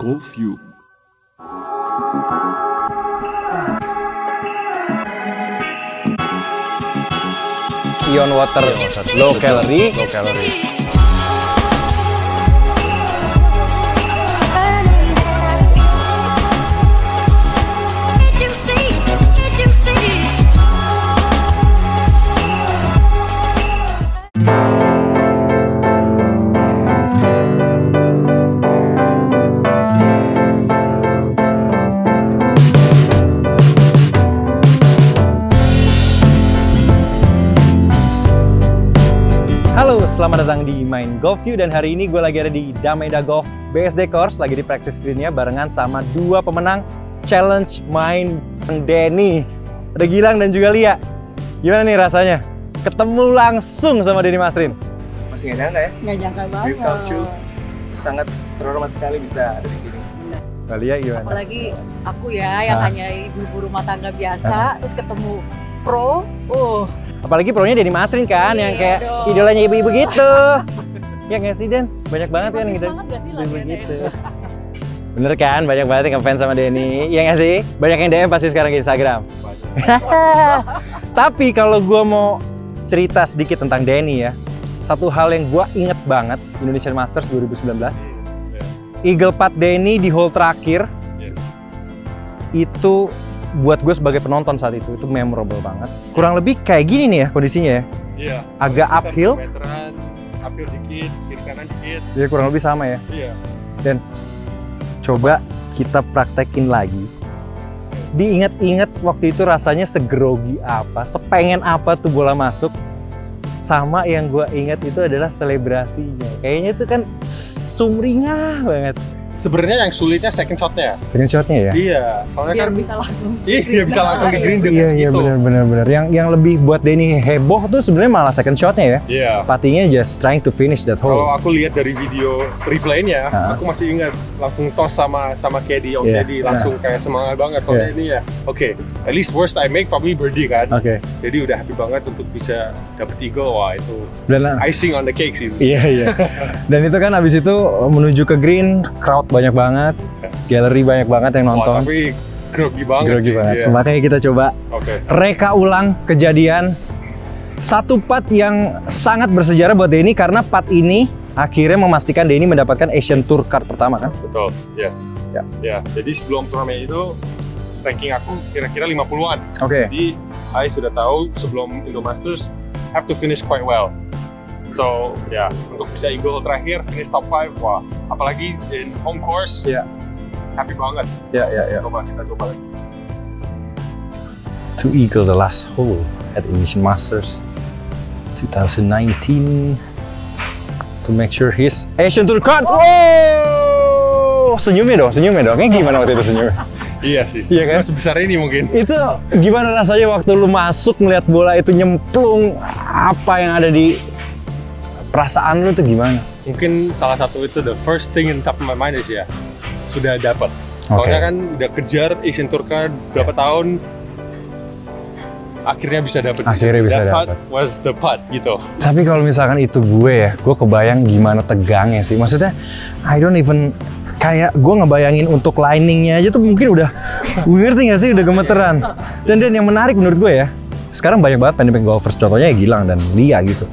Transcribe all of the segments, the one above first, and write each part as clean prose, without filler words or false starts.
GoView. Ion water, low calorie. Halo, selamat datang di Main GoView dan hari ini gue lagi ada di Dameda Golf BSD Course, lagi di practice green-nya barengan sama dua pemenang challenge main Denny. Ada Gilang dan juga Lia. Gimana nih rasanya? Ketemu langsung sama Denny Masrin. Masih nggak nyangka ya? Nggak nyangka banget. Sangat terhormat sekali bisa ada di sini. Nah, Lia gimana? Apalagi aku ya yang hanya ibu rumah tangga biasa, terus ketemu pro. Apalagi pronya Denny Masrin kan, yang kayak dong. idolanya ibu-ibu gitu. Ya nggak sih, Den? Banyak banget kan gitu. Ibu Gitu. Bener kan? Banyak banget yang ngefans sama Denny. Iya nggak sih? Banyak yang DM pasti sekarang di Instagram. Tapi kalau gue mau cerita sedikit tentang Denny ya, satu hal yang gue inget banget, Indonesian Masters 2019. Eagle putt Denny di hole terakhir, itu buat gue sebagai penonton saat itu memorable banget. Kurang lebih kayak gini nih ya kondisinya ya. Iya. Agak uphill. Meteran, uphill dikit, kiri kanan dikit. Ya kurang lebih sama ya. Iya. Dan coba kita praktekin lagi. Diingat-ingat waktu itu rasanya segrogi apa, sepengen apa tuh bola masuk. Sama yang gue ingat itu adalah selebrasinya. Kayaknya itu kan sumringah banget. Sebenarnya yang sulitnya second shotnya. Second shotnya ya? Iya, soalnya Biar kan bisa langsung. iya bisa langsung di green dengan Iya segitu. benar. Yang lebih buat Denny heboh tuh sebenarnya malah second shotnya ya. Iya. Puttingnya just trying to finish that hole. Kalau aku lihat dari video replaynya, aku masih ingat langsung toss sama caddy Om Iya. Deddy langsung kayak semangat banget soalnya ini ya. Oke, at least worst I make probably birdie kan. Oke. Jadi udah happy banget untuk bisa dapet eagle. Wah itu Dan icing on the cake sih. iya. Dan itu kan abis itu menuju ke green, crowd banyak banget, gallery banyak banget yang Wah, nonton. tapi grogi banget Grogi sih. banget. Iya. Makanya kita coba Oke. reka ulang kejadian satu putt yang sangat bersejarah buat Denny karena putt ini akhirnya memastikan Denny mendapatkan Asian Tour card pertama kan? Betul, yes. Ya. Ya, jadi sebelum turnamen itu ranking aku kira-kira 50-an. Oke. Jadi I sudah tahu sebelum Indo Masters have to finish quite well. So ya, untuk bisa eagle terakhir finish top 5, wah, apalagi in home course, Ya. happy banget. Ya. Coba kita coba lagi. To eagle the last hole at Indonesian Masters 2019 to make sure his Asian Tour card. Wow! Senyumnya dong. Kayak gimana waktu itu senyumnya? Iya sih, Iya kan? sebesar ini mungkin. Itu gimana rasanya waktu lu masuk ngeliat bola itu nyemplung? Apa yang ada di perasaan lu tuh gimana? Mungkin salah satu itu the first thing in top of my mind is ya, sudah dapat. Soalnya kan udah kejar Asian Tour card berapa tahun, akhirnya bisa dapat. Akhirnya bisa That dapat. putt was the putt gitu. Tapi kalau misalkan itu gue kebayang gimana tegangnya sih. Maksudnya, I don't even kayak gue ngebayangin untuk liningnya aja tuh mungkin udah, ngerti nggak sih, udah gemeteran. Dan yang menarik menurut gue ya, sekarang banyak banget pandemic golfers, contohnya ya Gilang dan Lia gitu.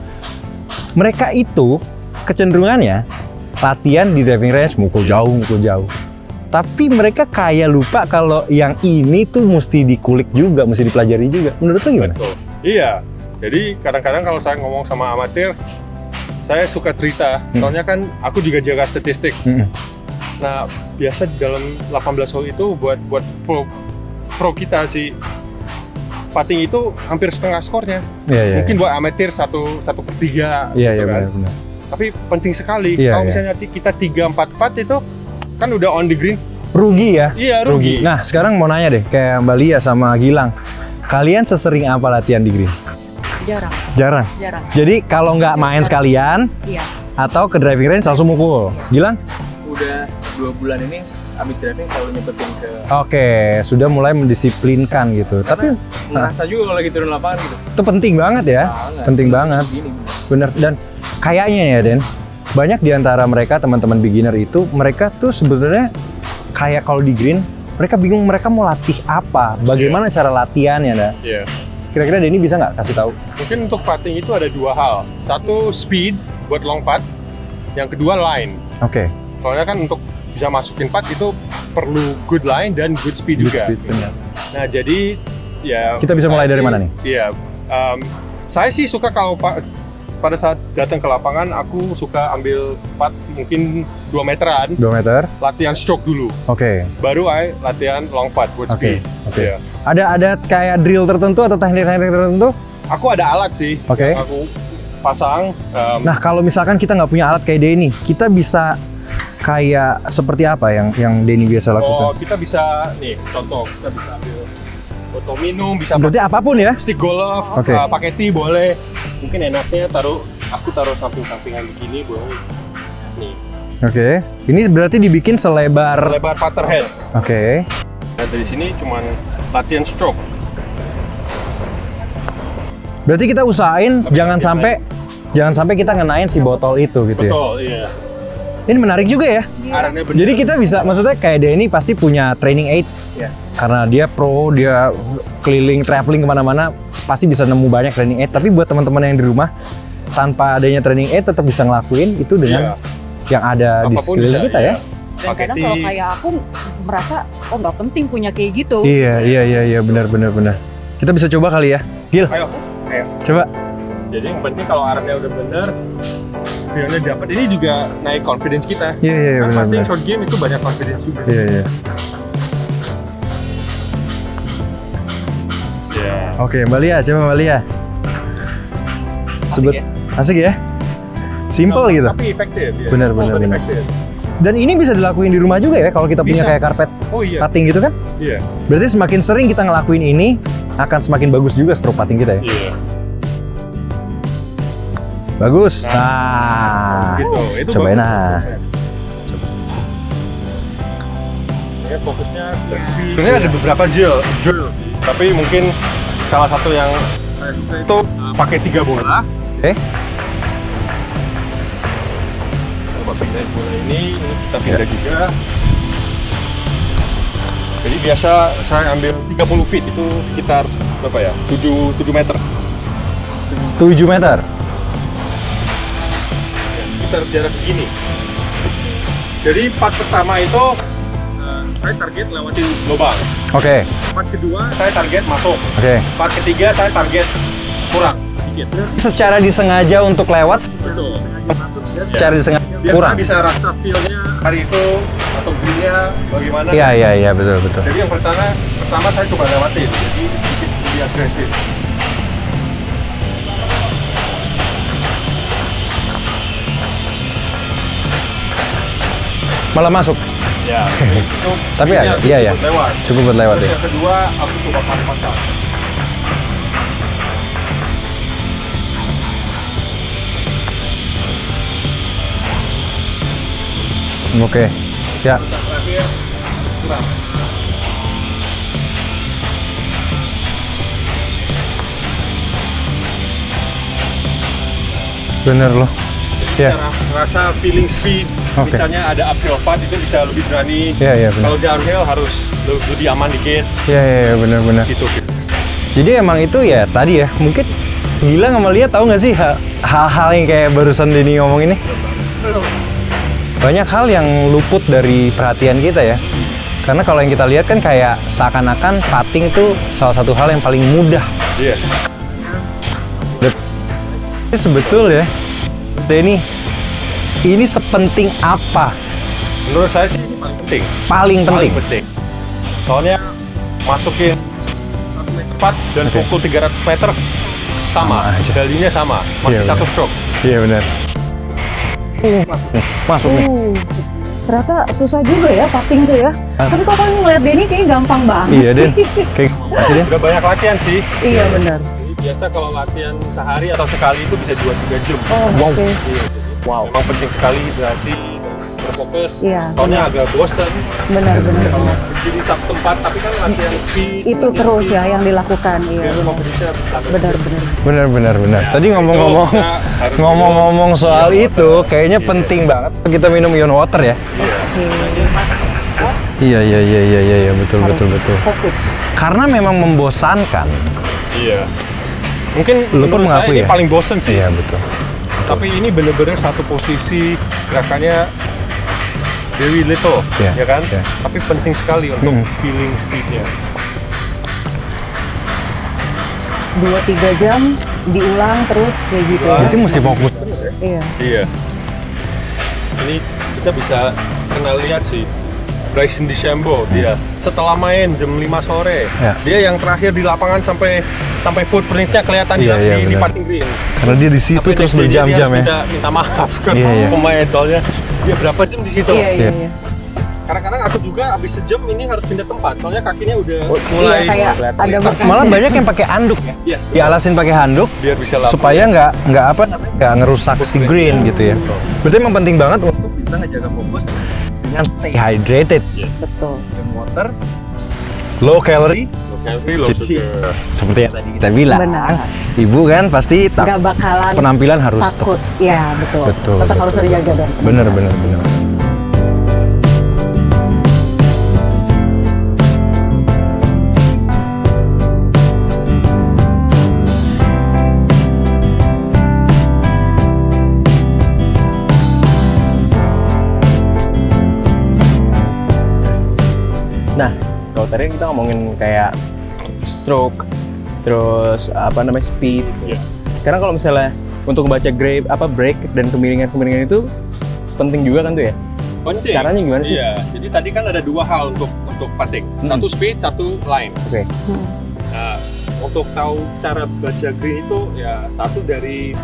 Mereka itu kecenderungannya latihan di driving range mukul jauh. Tapi mereka kayak lupa kalau yang ini tuh mesti dikulik juga, mesti dipelajari juga. Menurut lo gimana? Betul. Iya. Jadi kadang-kadang kalau saya ngomong sama amatir, saya suka cerita. Soalnya kan aku juga jaga statistik. Nah, biasa dalam 18 hole itu buat pro kita sih, putting itu hampir setengah skornya. Iya. Mungkin buat amatir 1/3. Iya, gitu kan. benar. Tapi penting sekali. Iya, Kalau iya. misalnya kita 3-4 putt itu kan udah on the green. Rugi ya? Iya, rugi. Nah, sekarang mau nanya deh, kayak Mbak Lia sama Gilang. Kalian sesering apa latihan di green? Jarang. Jadi kalau nggak main sekalian, Iya. atau ke driving range langsung mukul? Gilang? Udah 2 bulan ini abis driving selalu nyempetin ke Oke, sudah mulai mendisiplinkan gitu. Tapi ngerasa juga kalau lagi turun lapangan gitu. itu penting banget ya. Banget. Penting banget. Gini. Bener. Dan kayaknya ya Den, banyak di antara mereka teman-teman beginner itu, mereka tuh sebenarnya kayak kalau di green, mereka bingung mereka mau latih apa, bagaimana cara latihannya, dah. Iya. Kira-kira Denny bisa nggak kasih tahu? Mungkin untuk putting itu ada dua hal. Satu speed buat long putt, yang kedua line. Oke. Soalnya kan untuk bisa masukin putt itu perlu good line dan good speed juga. Speed, benar. Nah jadi ya. Kita bisa mulai dari mana nih? Iya. Saya sih suka kalau pada saat datang ke lapangan, aku suka ambil putt mungkin 2 meteran. 2 meter. Latihan stroke dulu. Oke. Baru latihan long putt buat Oke. speed. Oke. Iya. Ada kayak drill tertentu atau teknik-teknik tertentu? Aku ada alat sih. Oke. Yang aku pasang. Nah, kalau misalkan kita nggak punya alat kayak Denny, kita bisa kayak seperti apa yang Denny biasa Oh, lakukan? kita bisa nih contoh, kita bisa ambil botol minum, bisa Berarti apapun ya? stick golf, Oke. pakai tee boleh. Mungkin enaknya aku taruh samping-sampingan begini boleh. Nih, Oke. Ini berarti dibikin selebar. lebar putter head. Oke. Nah, dari sini cuman latihan stroke. Berarti kita usahain jangan sampai kita ngenain si botol itu gitu ya. Betul, iya. Ini menarik juga ya. Arahnya benar. Jadi kita bisa, maksudnya kayak Denny pasti punya training aid. Iya. Karena dia pro, dia keliling, traveling kemana-mana, pasti bisa nemu banyak training aid. Tapi buat teman-teman yang di rumah, tanpa adanya training aid tetap bisa ngelakuin itu dengan yang ada di Apapun sekeliling bisa, kita ya. Dan kadang kalau kayak aku merasa, oh nggak penting punya kayak gitu. Iya, benar. Kita bisa coba kali ya, Gil. Ayo. Coba. Jadi yang penting kalau arahnya udah bener, feelnya dapat, ini juga naik confidence kita. Iya, Kan putting benar. short game itu banyak confidence juga. Iya. Iya. Oke, Mbak Lia, coba Mbak Lia. Asik ya? Simple gitu. Tapi efektif ya. Benar. Efektif. Dan ini bisa dilakuin di rumah juga ya kalau kita punya Bisa. kayak karpet Oh iya. putting gitu kan? Iya. Berarti semakin sering kita ngelakuin ini akan semakin bagus juga stroke putting kita ya. Iya. Bagus. Nah. Gitu. Itu Cobain bagus. nah. Ya, fokusnya ke speed. Sebenarnya ada beberapa drill. Tapi mungkin salah satu yang saya suka itu pakai 3 bola. Oke. Coba pindahin bola ini kita pindah juga. Jadi biasa saya ambil 30 feet, itu sekitar berapa ya? 7 meter. 7 meter. Ya, sekitar jarak begini. Jadi part pertama itu saya target lewatin lubang. Oke. Part kedua saya target masuk. Oke. Part ketiga saya target kurang sedikit. Secara disengaja untuk lewat, Betul. secara disengaja Biar kurang. saya bisa rasa feel-nya hari itu atau green-nya bagaimana. Iya, betul. Jadi yang pertama saya coba lewatin, jadi sedikit lebih agresif. Malah masuk. Ya. Itu Tapi ya, speed-nya iya. cukup lewat. Cukup buat lewat Terus ya. yang kedua aku coba pas-pasan. Oke. Ya. Terakhir kurang. Bener loh. Jadi Ya. cara merasa feeling speed, Oke. misalnya ada uphill path itu bisa lebih berani. Iya, benar. Kalau downhill harus lebih aman dikit. Iya, bener. Gitu. Jadi emang itu ya tadi ya, mungkin Gila sama Lia tahu nggak sih hal-hal yang kayak barusan Denny ngomong ini? Banyak hal yang luput dari perhatian kita ya. Karena kalau yang kita lihat kan kayak seakan-akan putting itu salah satu hal yang paling mudah. Yes. Tapi sebetulnya, Denny, ini sepenting apa? Menurut saya sih ini paling penting. Paling penting. Soalnya masukin 1 meter putt dan Oke. pukul 300 meter sama aja. dalinya sama, masih Iya, satu benar. stroke. Iya benar. Masuk nih. Ternyata susah juga ya putting tuh ya. Ah. Tapi kok kan ngeliat Denny kayaknya gampang banget Iya, Den. sih. Kayak aja, Den. Udah banyak latihan sih. Iya benar. Jadi biasa kalau latihan sehari atau sekali itu bisa 2-3 jam. Oh, Wow. oke. Iya, jadi memang penting sekali hidrasi, berfokus. Iya, Soalnya agak bosan Benar-benar. kalau berdiri satu tempat, tapi kan latihan speed. Itu latihan terus speed. ya yang dilakukan. Iya. Biar kompetisinya Benar-benar. Benar. Ya, Tadi itu ngomong-ngomong kita harus ngomong-ngomong minum soal ion itu, water. kayaknya Iya. penting banget kita minum ion water ya. Iya. Oke. Iya, betul, Harus betul. fokus. Karena memang membosankan. Iya. Mungkin Lu pun menurut saya mengakui ini ya? paling bosen sih. Iya, betul. Tapi ini bener-bener satu posisi gerakannya very little, Iya, ya kan? iya. Tapi penting sekali untuk feeling speednya. 2-3 jam diulang terus kayak gitu. ya. Berarti mesti fokus. Iya. Iya. Ini kita bisa pernah lihat sih Bryson DeChambeau dia setelah main jam 5 sore, Ya. dia yang terakhir di lapangan sampai footprintnya kelihatan Iya, di benar. parking green. Karena dia di situ Sampai terus next day-nya dia berjam-jam harus ya. minta maaf ke Iya. pemain soalnya dia berapa jam di situ. Iya. Kadang-kadang aku juga habis sejam ini harus pindah tempat soalnya kakinya udah Iya, mulai kayak ada bekas. Malah banyak yang pakai handuk ya. Iya. Dialasin pakai handuk Biar bisa lama. supaya nggak ngerusak si green gitu ya. Berarti emang penting banget untuk bisa ngejaga fokus dengan stay hydrated. Betul. Water, low calorie, Low sugar. seperti yang tadi kita bilang. Benar. Ibu kan pasti Nggak bakalan penampilan harus takut. Iya, betul. Betul, Tetap harus betul. dijaga dong. Bener. Nah, kalau tadi kita ngomongin kayak stroke, terus apa namanya speed. Iya. Sekarang kalau misalnya untuk membaca break dan kemiringan itu penting juga kan tuh ya? Penting. Caranya gimana sih? Iya. Jadi tadi kan ada dua hal untuk putting. Satu speed, satu line. Oke. Nah, untuk tahu cara baca green itu ya satu dari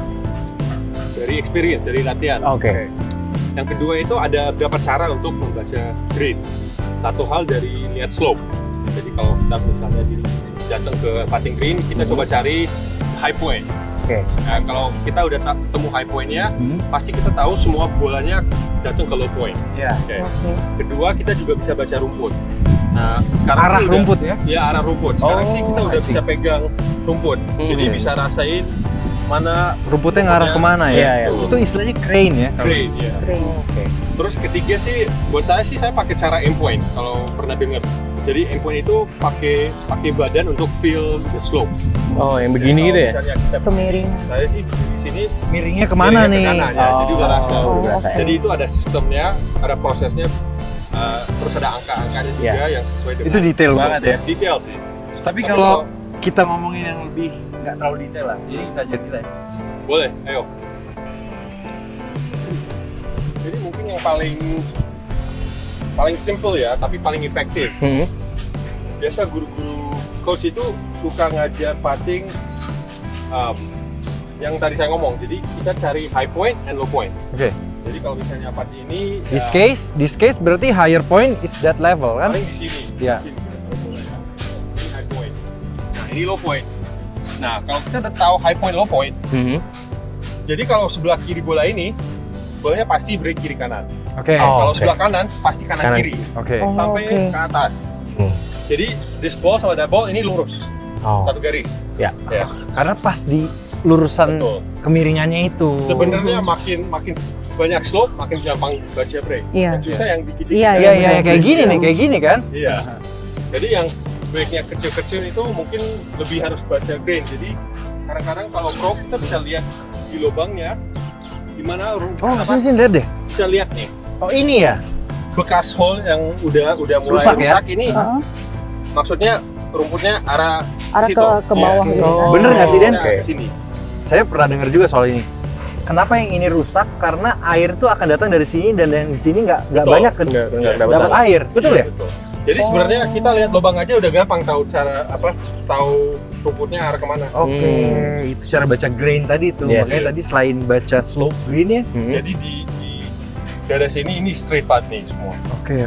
experience, dari latihan. Oke. Yang kedua itu ada beberapa cara untuk membaca green. Satu hal dari lihat slope. Jadi kalau kita misalnya datang ke putting green, kita coba cari high point. Oke. Nah, kalau kita udah ketemu high point-nya, pasti kita tahu semua bolanya datang ke low point. Iya. Oke. Oke. Kedua, kita juga bisa baca rumput. Nah, sekarang Arah sih udah- rumput ya? Iya, arah rumput. Sekarang Oh, sih kita udah I see. bisa pegang rumput. Jadi bisa rasain mana Rumputnya ngarah kemana ya? Iya, iya. Itu istilahnya crane ya. grade ya. Keren. Oke. Terus ketiga sih, buat saya sih saya pakai cara aim point kalau pernah dengar. Jadi aim point itu pakai badan untuk feel the slope. Oh, yang Jadi begini kalau gitu ya? misalnya kita Kemiringan. saya sih di sini Miringnya kemana miringnya nih? ke kanan, ya. Jadi udah rasa. Oh, udah rasa. Jadi itu ada sistemnya, ada prosesnya, terus ada angka-angkanya juga Iya. yang sesuai dengan Itu detail banget ya. detail sih. Tapi kalau kita ngomongin yang lebih nggak terlalu detail lah, jadi saja kita. Boleh, ayo. Jadi mungkin yang paling simple ya, tapi paling efektif. Biasa guru-guru coach itu suka ngajar putting yang tadi saya ngomong. Jadi kita cari high point and low point. Oke. Jadi kalau misalnya putting ini This case berarti higher point is that level kan? paling di sini. Iya. Di sini. Ini high point. Nah, ini low point. Nah, kalau kita udah tahu high point, low point, jadi kalau sebelah kiri bola ini, bolanya pasti break kiri kanan. Oke. Oh. Kalau oke. sebelah kanan, pasti kanan Kanan. kiri. Oke. Oh, Sampai oke. ke atas. Hmm. Jadi this ball sama that ball ini lurus, Oh. satu garis. Ya. Ya, Karena pas di lurusan betul. kemiringannya itu. Sebenarnya makin banyak slope, makin gampang baca break. Iya. Yang susah yang dikit-dikit. Iya, Iya iya kayak gini nih, kayak gini kan? Iya. Jadi yang breaknya kecil-kecil itu mungkin lebih harus baca grain. Jadi kadang-kadang kalau pro kita bisa lihat di lubangnya gimana Oh, sini lihat deh. bisa lihat nih Oh, ini ya. bekas hole yang udah mulai Rusak ya? ini. Heeh. Maksudnya rumputnya arah Arah situ. ke bawah Iya. gitu. Oh. kan. Bener nggak sih, Den? Nah, Oke. ke sini. Saya pernah dengar juga soal ini. Kenapa yang ini rusak? Karena air tuh akan datang dari sini dan yang di sini nggak Betul. banyak Nggak dapat air, betul ya? Betul. Jadi sebenarnya kita lihat lubang aja udah gampang tahu cara tahu rumputnya arah kemana. Oke, itu cara baca grain tadi tuh. Iya. Makanya tadi selain baca slope green ya. Jadi di daerah sini ini straight path nih semua. Oke.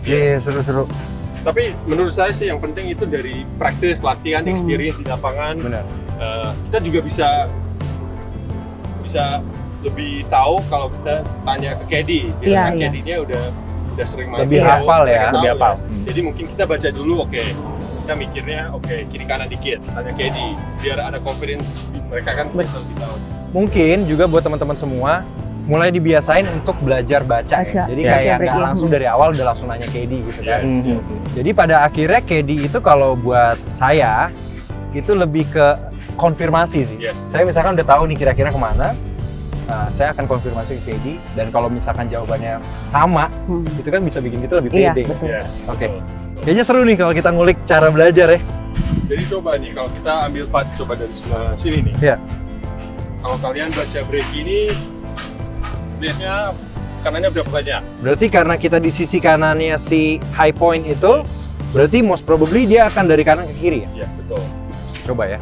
Iya, seru-seru. Tapi menurut saya sih yang penting itu dari praktis, latihan, experience di lapangan. Benar. Kita juga bisa lebih tahu kalau kita tanya ke caddy. Iya, Biasanya iya. caddy-nya udah sering main. Lebih solo, hafal ya, mereka tahu lebih hafal. Jadi mungkin kita baca dulu, oke. Kita mikirnya, oke, kiri kanan dikit, tanya caddy. Biar ada confidence, mereka kan bisa lebih tahu. Mungkin juga buat teman-teman semua mulai dibiasain untuk belajar baca ya. Jadi Ya, kayak nggak breaking. langsung dari awal udah langsung nanya KD gitu kan. Mhm. Jadi pada akhirnya KD itu kalau buat saya itu lebih ke konfirmasi sih. Yes. Saya misalkan udah tahu nih kira-kira kemana, nah, saya akan konfirmasi ke KD dan kalau misalkan jawabannya sama, itu kan bisa bikin kita lebih Iya, pede. betul. Yes, Oke. betul. Kayaknya seru nih kalau kita ngulik cara belajar ya. Jadi coba nih kalau kita ambil part coba dari sebelah sini nih. Iya. Kalau kalian baca break ini, lihatnya kanannya berapa banyak? Berarti karena kita di sisi kanannya si high point itu, berarti most probably dia akan dari kanan ke kiri ya? Iya, betul. Coba ya.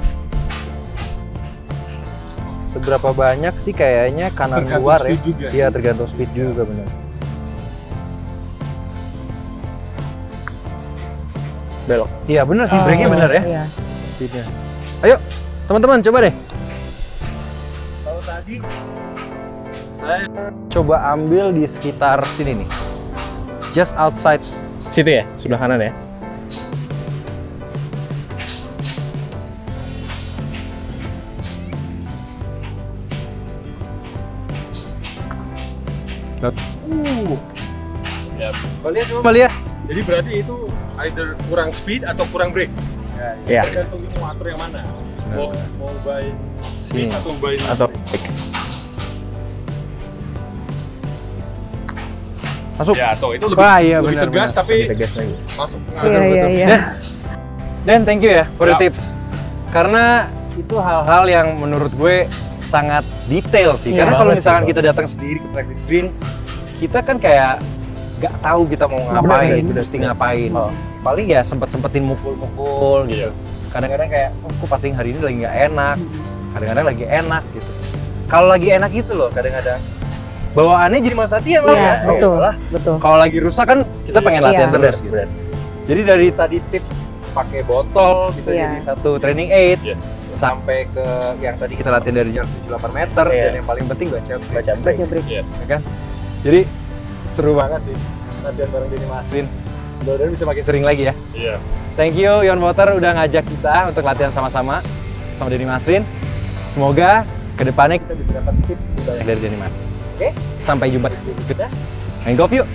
Seberapa banyak sih kayaknya kanan Tergantung luar ya? speed juga. Iya, tergantung speed juga benar. Belok. Iya benar sih, breaknya benar ya. Iya. Speednya. Ayo, teman-teman coba deh. Kalau tadi saya coba ambil di sekitar sini nih. Just outside. Situ ya, sebelah kanan ya. Ya. Coba lihat. Jadi berarti itu either kurang speed atau kurang break. Iya. Tergantung mau atur yang mana. Mau by speed Sini. atau by Atau Masuk. ya, atau itu lebih, Wah, iya, lebih benar, tegas benar. tapi tegas lagi. masuk. Nah, Iya, iya, iya. Dan thank you ya for the Yap. tips. Karena itu hal-hal yang menurut gue sangat detail sih. Iya Karena kalau banget misalkan sih, kita datang sendiri ke practice screen, kita kan kayak nggak tahu kita mau ngapain, benar, mesti ngapain. Oh. Paling ya sempet-sempetin mukul-mukul gitu. Iya. Kadang-kadang kayak, oh kok putting hari ini lagi nggak enak. Kadang-kadang lagi enak gitu. Kalau lagi enak gitu loh, kadang-kadang bawaannya jadi mas latihan malah Iya, ya. betul. Malah Betul. kalau lagi rusak kan kita pengen latihan Iya. terus gitu. Jadi dari tadi tips pakai botol bisa Iya. jadi satu training aid Yes. sampai ke yang tadi kita latihan dari jarak 7-8 meter Iya. dan yang paling penting baca Baca break. Baca break. Yes. ya kan. Jadi seru banget sih latihan bareng Denny Masrin. Mudah-mudahan bisa makin sering lagi ya. Iya. Thank you Yon Water udah ngajak kita untuk latihan sama-sama sama Denny Masrin. Semoga kedepannya kita bisa dapat tips lebih banyak dari Denny Masrin. Oke, sampai jumpa di video berikutnya. Main golf yuk!